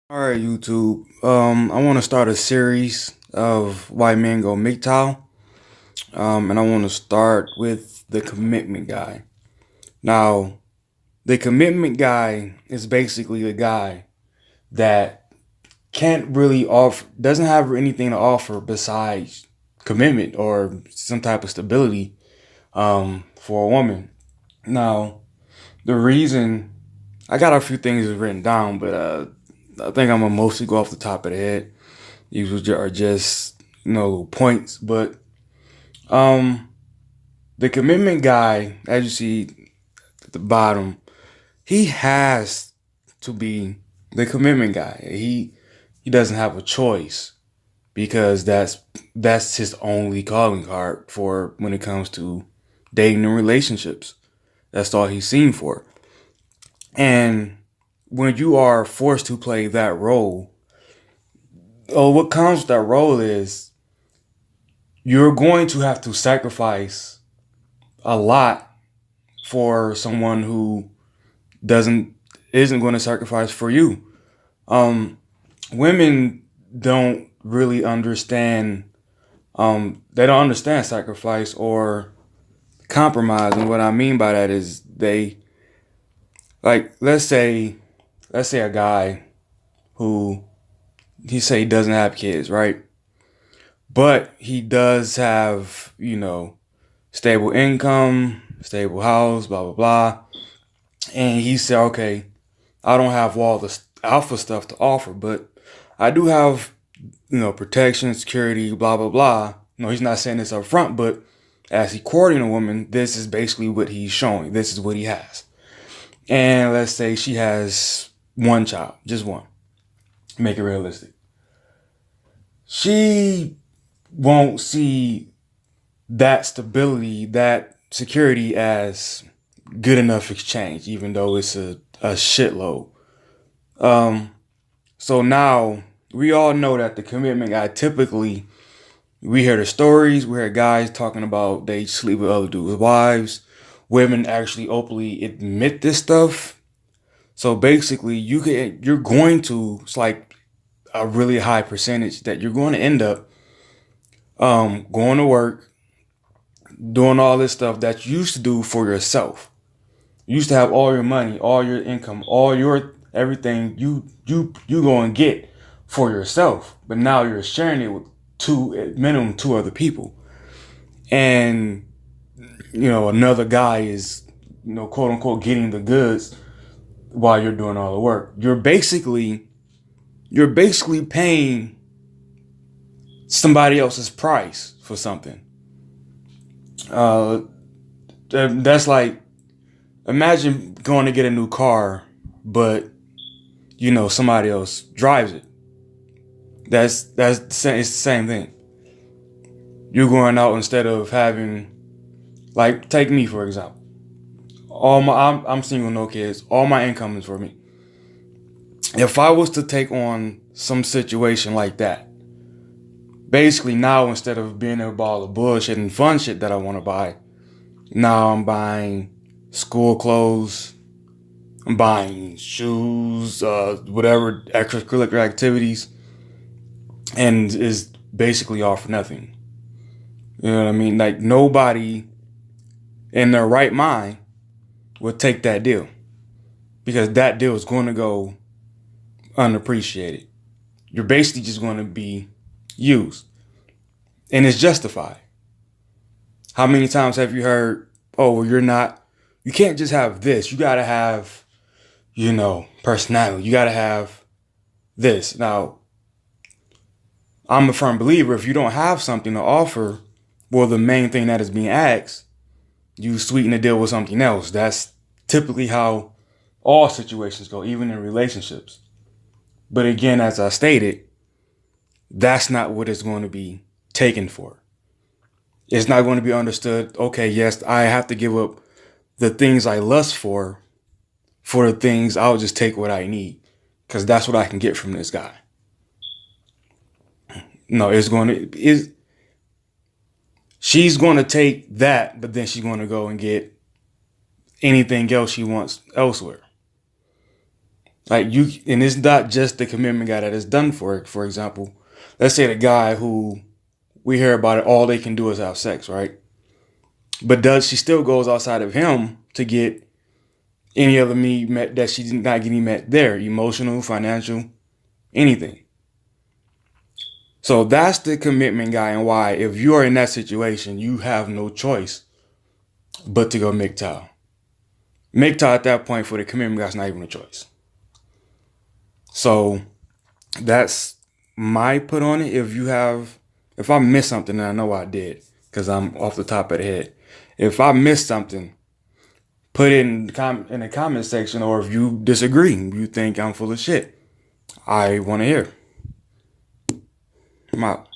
All right, YouTube. I want to start a series of why men go MGTOW. And I want to start with the commitment guy. Now, the commitment guy is basically the guy that can't really offer, doesn't have anything to offer besides commitment or some type of stability for a woman. Now, the reason I got a few things written down, but I think I'm gonna mostly go off the top of the head. These are just points, but um, the commitment guy, as you see at the bottom, he has to be the commitment guy. He doesn't have a choice because that's his only calling card for when it comes to dating and relationships. That's all he's seen for. And when you are forced to play that role, what comes with that role is you're going to have to sacrifice a lot for someone who doesn't isn't going to sacrifice for you. Um, Women don't really understand. They don't understand sacrifice or compromise, and what I mean by that is they like let's say a guy who he say he doesn't have kids, right? But he does have stable income, stable house, blah blah blah. And he said, okay, I don't have all the alpha stuff to offer, but I do have, protection, security, blah, blah, blah. No, he's not saying this up front, but as he courting a woman, this is basically what he's showing. This is what he has. And let's say she has one child, just one. Make it realistic. She won't see that stability, that security as good enough exchange, even though it's a shitload. Um, so now we all know that the commitment guy typically we hear the stories, we hear guys talking about they sleep with other dudes' wives. Women actually openly admit this stuff. So basically you're going to it's like a really high percentage that you're going to end up going to work, doing all this stuff that you used to do for yourself. You used to have all your money, all your income, all your everything you go and get for yourself, but now you're sharing it with two at minimum two other people, and another guy is quote unquote getting the goods while you're doing all the work. You're basically paying somebody else's price for something. Uh, that's like imagine going to get a new car, but somebody else drives it. It's the same thing. You're going out instead of having like take me for example. I'm single, no kids. All my income is for me. If I was to take on some situation like that, basically now instead of being able to buy all the bullshit and fun shit that I want to buy, now I'm buying school clothes, I'm buying shoes, whatever extracurricular activities, and is basically all for nothing. You know what I mean? Like nobody in their right mind would take that deal because that deal is going to go unappreciated. You're basically just going to be used, and it's justified. How many times have you heard, "Oh, well, you can't just have this. You got to have, personality. You got to have this." Now, I'm a firm believer if you don't have something to offer, well, the main thing that is being asked, you sweeten the deal with something else. That's typically how all situations go, even in relationships. But again, as I stated, that's not what it's going to be taken for. It's not going to be understood, okay, yes, I have to give up the things I lust for the things I'll just take what I need because that's what I can get from this guy. No, she's going to take that, but then she's going to go and get anything else she wants elsewhere. Like you, and it's not just the commitment guy that is done for it. For example, let's say the guy who we hear about it, all they can do is have sex, right? But she still goes outside of him to get any other need met that she's not getting met there, emotional, financial, anything. So that's the commitment guy, and why if you're in that situation, you have no choice but to go MGTOW. MGTOW at that point for the commitment guy's not even a choice. So that's my put on it. If I missed something, and I know I did, because I'm off the top of the head. If I missed something, put it in the comment section, or if you disagree, you think I'm full of shit, I want to hear. I'm out.